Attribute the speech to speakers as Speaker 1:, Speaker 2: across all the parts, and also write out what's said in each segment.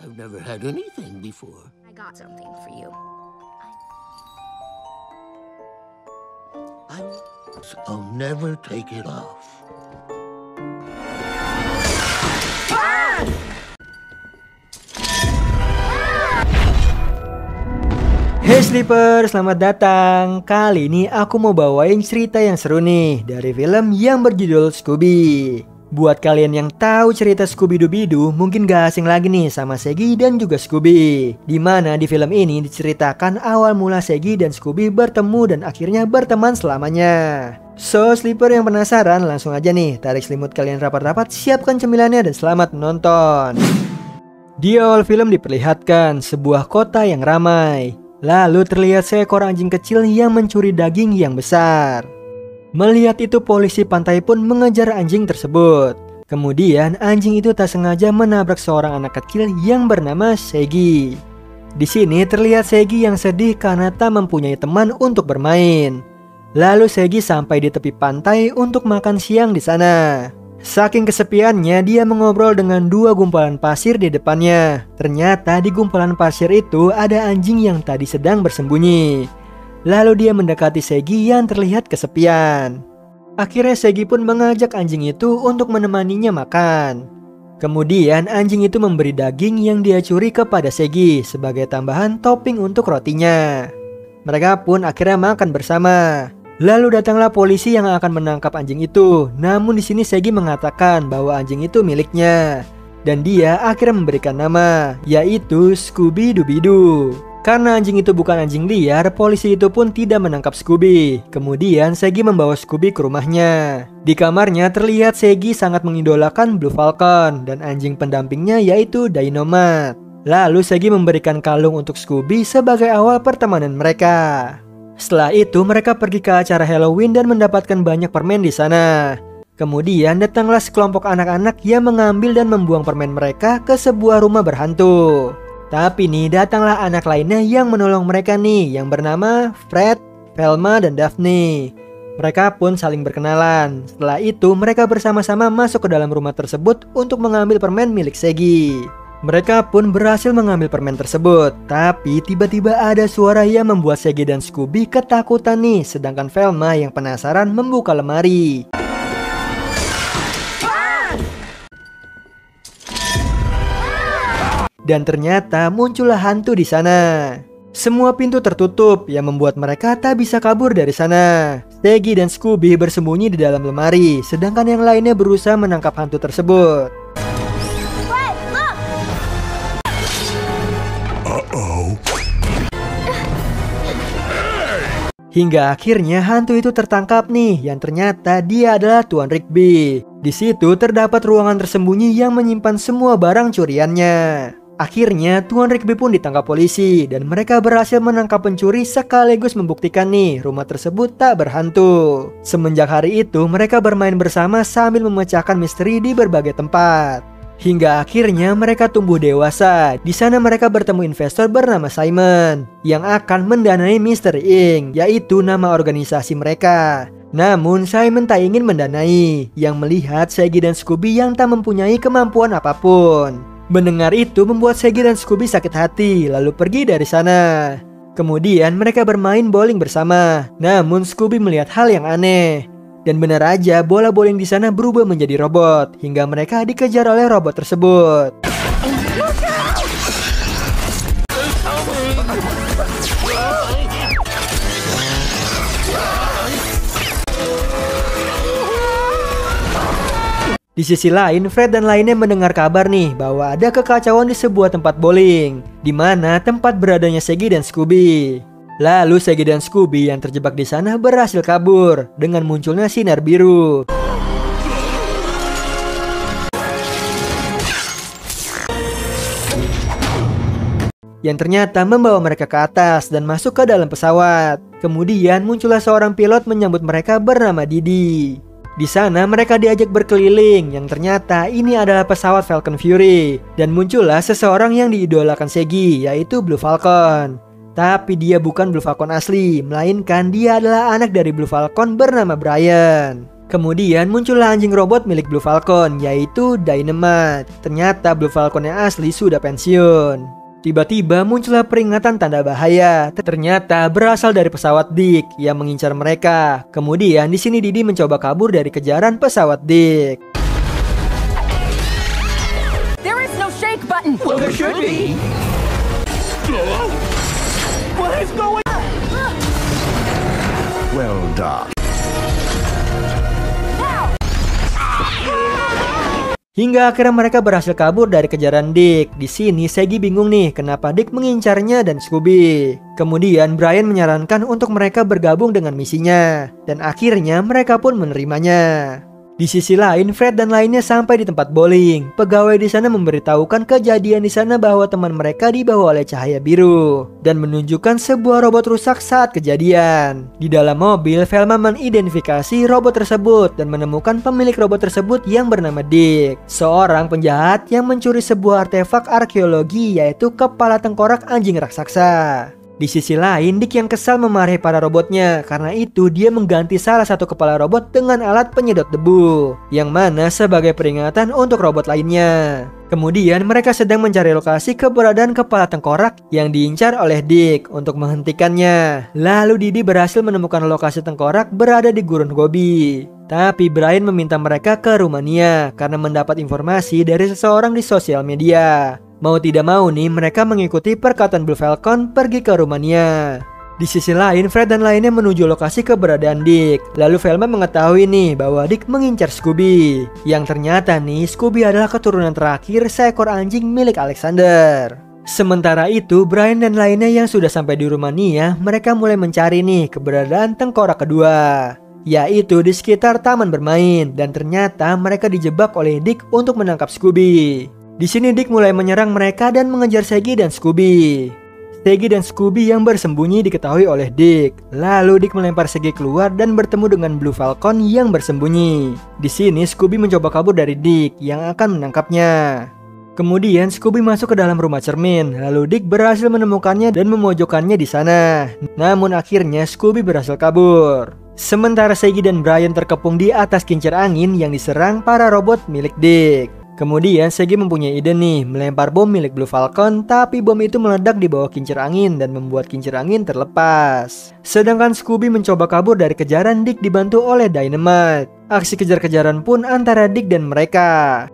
Speaker 1: I've never had anything before.
Speaker 2: I got something for you.
Speaker 1: I'll never take it off.
Speaker 3: Hey Sleeper, selamat datang. Kali ini aku mau bawain cerita yang seru nih dari film yang berjudul Scooby. Buat kalian yang tahu cerita Scooby-Doo mungkin gak asing lagi nih sama Shaggy dan juga Scooby. Dimana di film ini diceritakan awal mula Shaggy dan Scooby bertemu dan akhirnya berteman selamanya. So Sleeper yang penasaran, langsung aja nih tarik selimut kalian rapat-rapat, siapkan cemilannya dan selamat menonton. Di awal film diperlihatkan sebuah kota yang ramai. Lalu terlihat seekor anjing kecil yang mencuri daging yang besar. Melihat itu polisi pantai pun mengejar anjing tersebut. Kemudian anjing itu tak sengaja menabrak seorang anak kecil yang bernama Shaggy. Di sini terlihat Shaggy yang sedih karena tak mempunyai teman untuk bermain. Lalu Shaggy sampai di tepi pantai untuk makan siang di sana. Saking kesepiannya, dia mengobrol dengan dua gumpalan pasir di depannya. Ternyata di gumpalan pasir itu ada anjing yang tadi sedang bersembunyi. Lalu dia mendekati Shaggy yang terlihat kesepian. Akhirnya Shaggy pun mengajak anjing itu untuk menemaninya makan. Kemudian anjing itu memberi daging yang dia curi kepada Shaggy sebagai tambahan topping untuk rotinya. Mereka pun akhirnya makan bersama. Lalu datanglah polisi yang akan menangkap anjing itu. Namun di sini Shaggy mengatakan bahwa anjing itu miliknya. Dan dia akhirnya memberikan nama, yaitu Scooby-Doo. Karena anjing itu bukan anjing liar, polisi itu pun tidak menangkap Scooby. Kemudian Shaggy membawa Scooby ke rumahnya. Di kamarnya terlihat Shaggy sangat mengidolakan Blue Falcon dan anjing pendampingnya yaitu Dynomat. Lalu Shaggy memberikan kalung untuk Scooby sebagai awal pertemanan mereka. Setelah itu mereka pergi ke acara Halloween dan mendapatkan banyak permen di sana. Kemudian datanglah sekelompok anak-anak yang mengambil dan membuang permen mereka ke sebuah rumah berhantu. Tapi nih datanglah anak lainnya yang menolong mereka nih, yang bernama Fred, Velma, dan Daphne. Mereka pun saling berkenalan. Setelah itu mereka bersama-sama masuk ke dalam rumah tersebut untuk mengambil permen milik Shaggy. Mereka pun berhasil mengambil permen tersebut. Tapi tiba-tiba ada suara yang membuat Shaggy dan Scooby ketakutan nih. Sedangkan Velma yang penasaran membuka lemari. Dan ternyata muncullah hantu di sana. Semua pintu tertutup yang membuat mereka tak bisa kabur dari sana. Shaggy dan Scooby bersembunyi di dalam lemari, sedangkan yang lainnya berusaha menangkap hantu tersebut. Hingga akhirnya hantu itu tertangkap nih, yang ternyata dia adalah Tuan Rigby. Di situ terdapat ruangan tersembunyi yang menyimpan semua barang curiannya. Akhirnya Tuan Rigby pun ditangkap polisi dan mereka berhasil menangkap pencuri sekaligus membuktikan nih rumah tersebut tak berhantu. Semenjak hari itu mereka bermain bersama sambil memecahkan misteri di berbagai tempat. Hingga akhirnya mereka tumbuh dewasa. Di sana mereka bertemu investor bernama Simon yang akan mendanai Mystery Inc, yaitu nama organisasi mereka. Namun Simon tak ingin mendanai, yang melihat Shaggy dan Scooby yang tak mempunyai kemampuan apapun. Mendengar itu membuat Shaggy dan Scooby sakit hati, lalu pergi dari sana. Kemudian mereka bermain bowling bersama. Namun Scooby melihat hal yang aneh. Dan benar aja bola bowling di sana berubah menjadi robot hingga mereka dikejar oleh robot tersebut. Di sisi lain, Fred dan lainnya mendengar kabar nih bahwa ada kekacauan di sebuah tempat bowling, di mana tempat beradanya Shaggy dan Scooby. Lalu Shaggy dan Scooby yang terjebak di sana berhasil kabur dengan munculnya sinar biru. Yang ternyata membawa mereka ke atas dan masuk ke dalam pesawat. Kemudian muncullah seorang pilot menyambut mereka bernama Didi. Di sana mereka diajak berkeliling, yang ternyata ini adalah pesawat Falcon Fury. Dan muncullah seseorang yang diidolakan Shaggy, yaitu Blue Falcon. Tapi dia bukan Blue Falcon asli, melainkan dia adalah anak dari Blue Falcon bernama Brian. Kemudian muncullah anjing robot milik Blue Falcon, yaitu Dynamite. Ternyata Blue Falcon yang asli sudah pensiun. Tiba-tiba muncullah peringatan tanda bahaya. Ternyata berasal dari pesawat Dick yang mengincar mereka. Kemudian di sini Didi mencoba kabur dari kejaran pesawat Dick.
Speaker 2: There is no shake button.
Speaker 4: Well, there should be. What is going on? Well done.
Speaker 3: Hingga akhirnya mereka berhasil kabur dari kejaran Dick. Di sini Shaggy bingung nih kenapa Dick mengincarnya dan Scooby. Kemudian Brian menyarankan untuk mereka bergabung dengan misinya. Dan akhirnya mereka pun menerimanya. Di sisi lain, Fred dan lainnya sampai di tempat bowling. Pegawai di sana memberitahukan kejadian di sana bahwa teman mereka dibawa oleh cahaya biru dan menunjukkan sebuah robot rusak saat kejadian. Di dalam mobil, Velma mengidentifikasi robot tersebut dan menemukan pemilik robot tersebut yang bernama Dick, seorang penjahat yang mencuri sebuah artefak arkeologi yaitu kepala tengkorak anjing raksasa. Di sisi lain, Dick yang kesal memarahi para robotnya. Karena itu dia mengganti salah satu kepala robot dengan alat penyedot debu, yang mana sebagai peringatan untuk robot lainnya. Kemudian mereka sedang mencari lokasi keberadaan kepala tengkorak yang diincar oleh Dick untuk menghentikannya. Lalu Didi berhasil menemukan lokasi tengkorak berada di gurun Gobi. Tapi Brian meminta mereka ke Rumania karena mendapat informasi dari seseorang di sosial media. Mau tidak mau nih mereka mengikuti perkataan Blue Falcon pergi ke Rumania. Di sisi lain, Fred dan lainnya menuju lokasi keberadaan Dick. Lalu Velma mengetahui nih bahwa Dick mengincar Scooby. Yang ternyata nih Scooby adalah keturunan terakhir seekor anjing milik Alexander. Sementara itu, Brian dan lainnya yang sudah sampai di Rumania, mereka mulai mencari nih keberadaan tengkorak kedua, yaitu di sekitar taman bermain. Dan ternyata mereka dijebak oleh Dick untuk menangkap Scooby. Di sini Dick mulai menyerang mereka dan mengejar Shaggy dan Scooby. Shaggy dan Scooby yang bersembunyi diketahui oleh Dick. Lalu Dick melempar Shaggy keluar dan bertemu dengan Blue Falcon yang bersembunyi. Di sini Scooby mencoba kabur dari Dick yang akan menangkapnya. Kemudian Scooby masuk ke dalam rumah cermin. Lalu Dick berhasil menemukannya dan memojokkannya di sana. Namun akhirnya Scooby berhasil kabur. Sementara Shaggy dan Brian terkepung di atas kincir angin yang diserang para robot milik Dick. Kemudian Shaggy mempunyai ide nih, melempar bom milik Blue Falcon, tapi bom itu meledak di bawah kincir angin dan membuat kincir angin terlepas. Sedangkan Scooby mencoba kabur dari kejaran Dick dibantu oleh Dynamite. Aksi kejar-kejaran pun antara Dick dan mereka.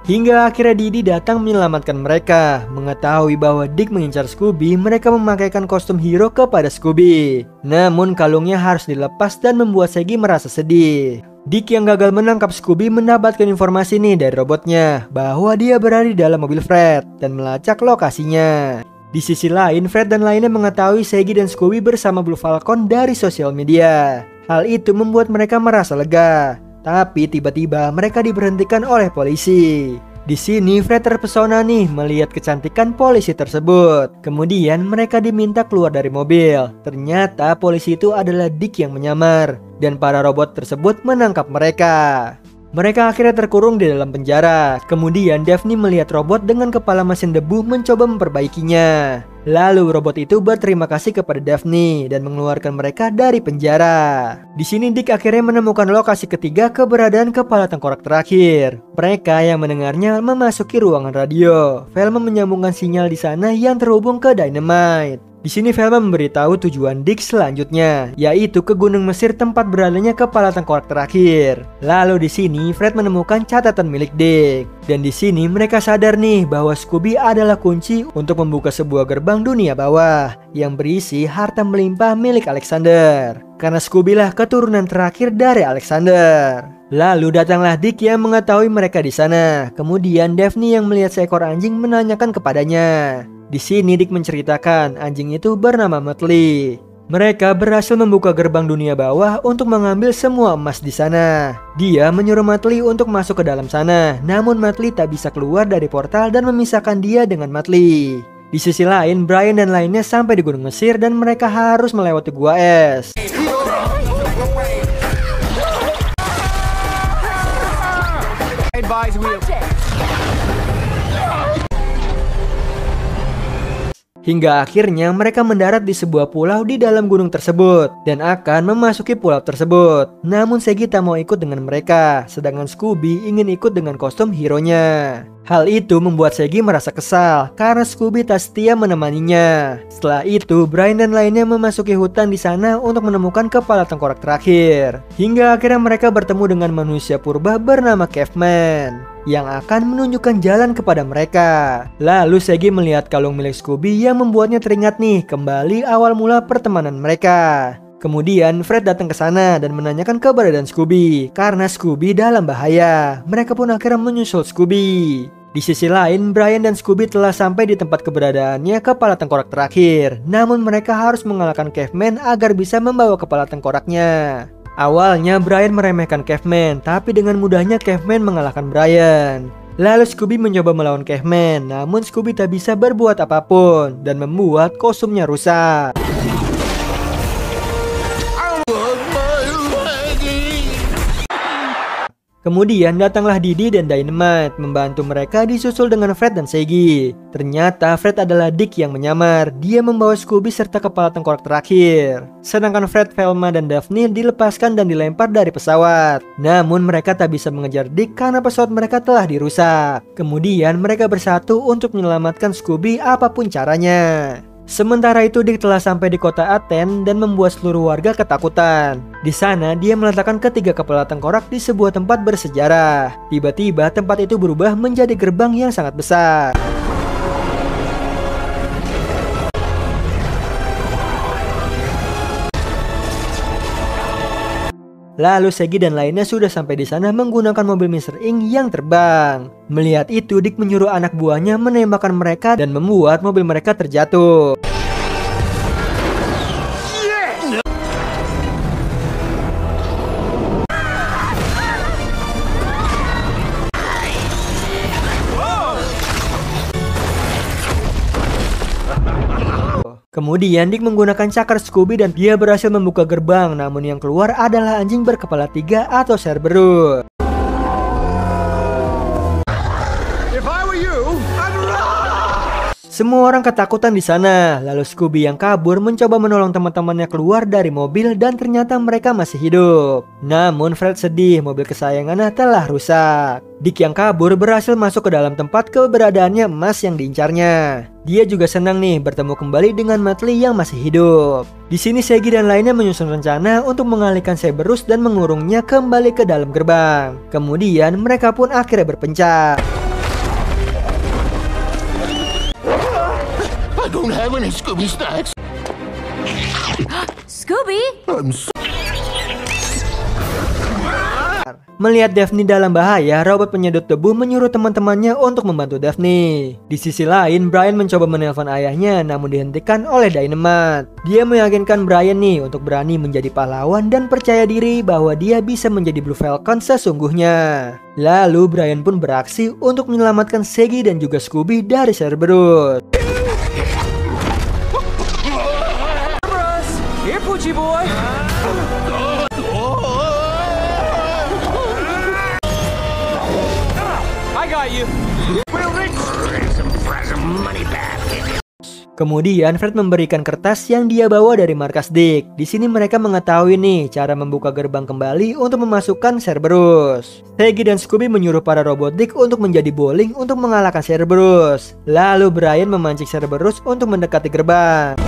Speaker 3: Hingga akhirnya Didi datang menyelamatkan mereka. Mengetahui bahwa Dick mengincar Scooby, mereka memakaikan kostum hero kepada Scooby. Namun kalungnya harus dilepas dan membuat Shaggy merasa sedih. Dick yang gagal menangkap Scooby mendapatkan informasi nih dari robotnya bahwa dia berada di dalam mobil Fred dan melacak lokasinya. Di sisi lain, Fred dan lainnya mengetahui Shaggy dan Scooby bersama Blue Falcon dari sosial media. Hal itu membuat mereka merasa lega. Tapi tiba-tiba mereka diberhentikan oleh polisi. Di sini Fred terpesona nih melihat kecantikan polisi tersebut. Kemudian mereka diminta keluar dari mobil. Ternyata polisi itu adalah Dick yang menyamar. Dan para robot tersebut menangkap mereka. Mereka akhirnya terkurung di dalam penjara. Kemudian Daphne melihat robot dengan kepala mesin debu mencoba memperbaikinya. Lalu robot itu berterima kasih kepada Daphne dan mengeluarkan mereka dari penjara. Di sini Dick akhirnya menemukan lokasi ketiga keberadaan kepala tengkorak terakhir. Mereka yang mendengarnya memasuki ruangan radio. Velma menyambungkan sinyal di sana yang terhubung ke Dynamite. Di sini Velma memberitahu tujuan Dick selanjutnya, yaitu ke Gunung Mesir tempat beradanya kepala tengkorak terakhir. Lalu di sini Fred menemukan catatan milik Dick. Dan di sini mereka sadar nih bahwa Scooby adalah kunci untuk membuka sebuah gerbang dunia bawah yang berisi harta melimpah milik Alexander. Karena Scooby lah keturunan terakhir dari Alexander. Lalu datanglah Dick yang mengetahui mereka di sana. Kemudian Daphne yang melihat seekor anjing menanyakan kepadanya. Di sini Dick menceritakan anjing itu bernama Muttley. Mereka berhasil membuka gerbang dunia bawah untuk mengambil semua emas di sana. Dia menyuruh Muttley untuk masuk ke dalam sana. Namun Muttley tak bisa keluar dari portal dan memisahkan dia dengan Muttley. Di sisi lain, Brian dan lainnya sampai di Gunung Mesir dan mereka harus melewati gua es. Hingga akhirnya mereka mendarat di sebuah pulau di dalam gunung tersebut dan akan memasuki pulau tersebut. Namun Shaggy tak mau ikut dengan mereka, sedangkan Scooby ingin ikut dengan kostum hero-nya. Hal itu membuat Shaggy merasa kesal karena Scooby tak setia menemaninya. Setelah itu, Brian dan lainnya memasuki hutan di sana untuk menemukan kepala tengkorak terakhir. Hingga akhirnya mereka bertemu dengan manusia purba bernama Caveman yang akan menunjukkan jalan kepada mereka. Lalu Shaggy melihat kalung milik Scooby yang membuatnya teringat nih kembali awal mula pertemanan mereka. Kemudian Fred datang ke sana dan menanyakan keberadaan Scooby karena Scooby dalam bahaya. Mereka pun akhirnya menyusul Scooby. Di sisi lain, Brian dan Scooby telah sampai di tempat keberadaannya kepala tengkorak terakhir. Namun mereka harus mengalahkan Caveman agar bisa membawa kepala tengkoraknya. Awalnya Brian meremehkan Caveman, tapi dengan mudahnya Caveman mengalahkan Brian. Lalu Scooby mencoba melawan Caveman, namun Scooby tak bisa berbuat apapun dan membuat kostumnya rusak. Kemudian datanglah Didi dan Dynamite membantu mereka disusul dengan Fred dan Shaggy. Ternyata Fred adalah Dick yang menyamar. Dia membawa Scooby serta kepala tengkorak terakhir. Sedangkan Fred, Velma, dan Daphne dilepaskan dan dilempar dari pesawat. Namun mereka tak bisa mengejar Dick karena pesawat mereka telah dirusak. Kemudian mereka bersatu untuk menyelamatkan Scooby apapun caranya. Sementara itu Dick telah sampai di kota Aten dan membuat seluruh warga ketakutan. Di sana dia meletakkan ketiga kepala tengkorak di sebuah tempat bersejarah. Tiba-tiba tempat itu berubah menjadi gerbang yang sangat besar. Lalu Shaggy dan lainnya sudah sampai di sana menggunakan mobil Mr. Ink yang terbang. Melihat itu, Dick menyuruh anak buahnya menembakkan mereka dan membuat mobil mereka terjatuh. Kemudian Dick menggunakan cakar Scooby dan dia berhasil membuka gerbang, namun yang keluar adalah anjing berkepala 3 atau Cerberus. Semua orang ketakutan di sana. Lalu Scooby yang kabur mencoba menolong teman-temannya keluar dari mobil dan ternyata mereka masih hidup. Namun Fred sedih, mobil kesayangannya telah rusak. Dick yang kabur berhasil masuk ke dalam tempat keberadaannya emas yang diincarnya. Dia juga senang nih bertemu kembali dengan Muttley yang masih hidup. Di sini Shaggy dan lainnya menyusun rencana untuk mengalihkan Cerberus dan mengurungnya kembali ke dalam gerbang. Kemudian mereka pun akhirnya berpencar.
Speaker 1: I don't have any Scooby snacks.
Speaker 2: Scooby?
Speaker 3: Melihat Daphne dalam bahaya, robot penyedot debu menyuruh teman-temannya untuk membantu Daphne. Di sisi lain, Brian mencoba menelpon ayahnya namun dihentikan oleh Dynamite. Dia meyakinkan Brian nih untuk berani menjadi pahlawan dan percaya diri bahwa dia bisa menjadi Blue Falcon sesungguhnya. Lalu Brian pun beraksi untuk menyelamatkan Shaggy dan juga Scooby dari Cerberus.
Speaker 4: Here, Poochie boy. I got you.
Speaker 3: Kemudian Fred memberikan kertas yang dia bawa dari markas Dick. Di sini mereka mengetahui nih cara membuka gerbang kembali untuk memasukkan Cerberus. Shaggy dan Scooby menyuruh para robot Dick untuk menjadi bowling untuk mengalahkan Cerberus. Lalu Brian memancing Cerberus untuk mendekati gerbang.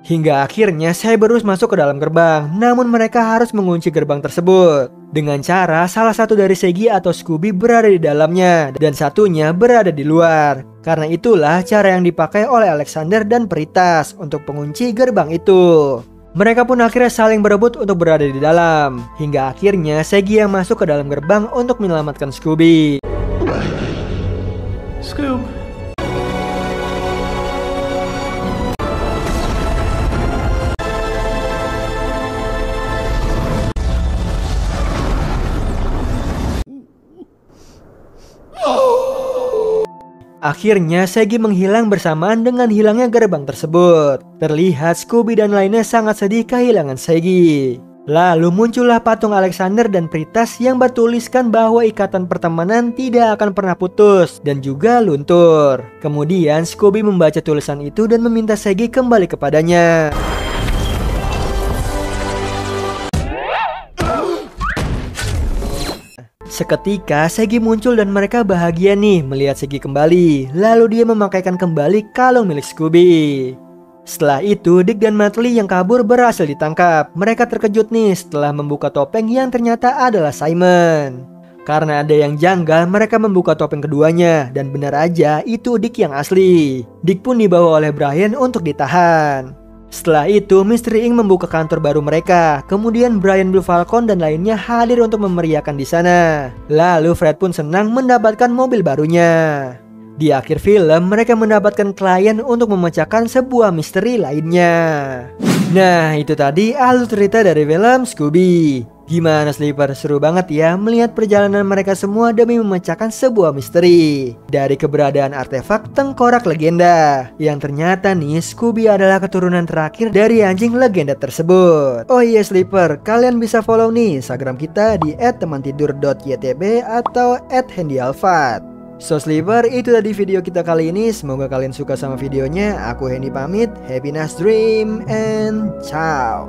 Speaker 3: Hingga akhirnya Cerberus masuk ke dalam gerbang, namun mereka harus mengunci gerbang tersebut. Dengan cara salah satu dari Shaggy atau Scooby berada di dalamnya dan satunya berada di luar. Karena itulah cara yang dipakai oleh Alexander dan Peritas untuk pengunci gerbang itu. Mereka pun akhirnya saling berebut untuk berada di dalam. Hingga akhirnya Shaggy yang masuk ke dalam gerbang untuk menyelamatkan Scooby.
Speaker 4: Scoob.
Speaker 3: Akhirnya Shaggy menghilang bersamaan dengan hilangnya gerbang tersebut. Terlihat Scooby dan lainnya sangat sedih kehilangan Shaggy. Lalu muncullah patung Alexander dan Pritas yang bertuliskan bahwa ikatan pertemanan tidak akan pernah putus dan juga luntur. Kemudian Scooby membaca tulisan itu dan meminta Shaggy kembali kepadanya. Seketika Shaggy muncul dan mereka bahagia nih melihat Shaggy kembali. Lalu dia memakaikan kembali kalung milik Scooby. Setelah itu, Dick dan Muttley yang kabur berhasil ditangkap. Mereka terkejut nih setelah membuka topeng yang ternyata adalah Simon. Karena ada yang janggal, mereka membuka topeng keduanya. Dan benar aja, itu Dick yang asli. Dick pun dibawa oleh Brian untuk ditahan. Setelah itu, Mystery Inc membuka kantor baru mereka. Kemudian Brian Blue Falcon dan lainnya hadir untuk memeriahkan di sana. Lalu Fred pun senang mendapatkan mobil barunya. Di akhir film, mereka mendapatkan klien untuk memecahkan sebuah misteri lainnya. Nah, itu tadi alur cerita dari film Scooby. Gimana Sleeper? Seru banget ya melihat perjalanan mereka semua demi memecahkan sebuah misteri. Dari keberadaan artefak tengkorak legenda, yang ternyata nih Scooby adalah keturunan terakhir dari anjing legenda tersebut. Oh iya Sleeper, kalian bisa follow nih Instagram kita di @temantidur.ytb atau @handyalfat. So Sleeper, itu tadi video kita kali ini. Semoga kalian suka sama videonya. Aku Hendy pamit. Happy nice dream and ciao.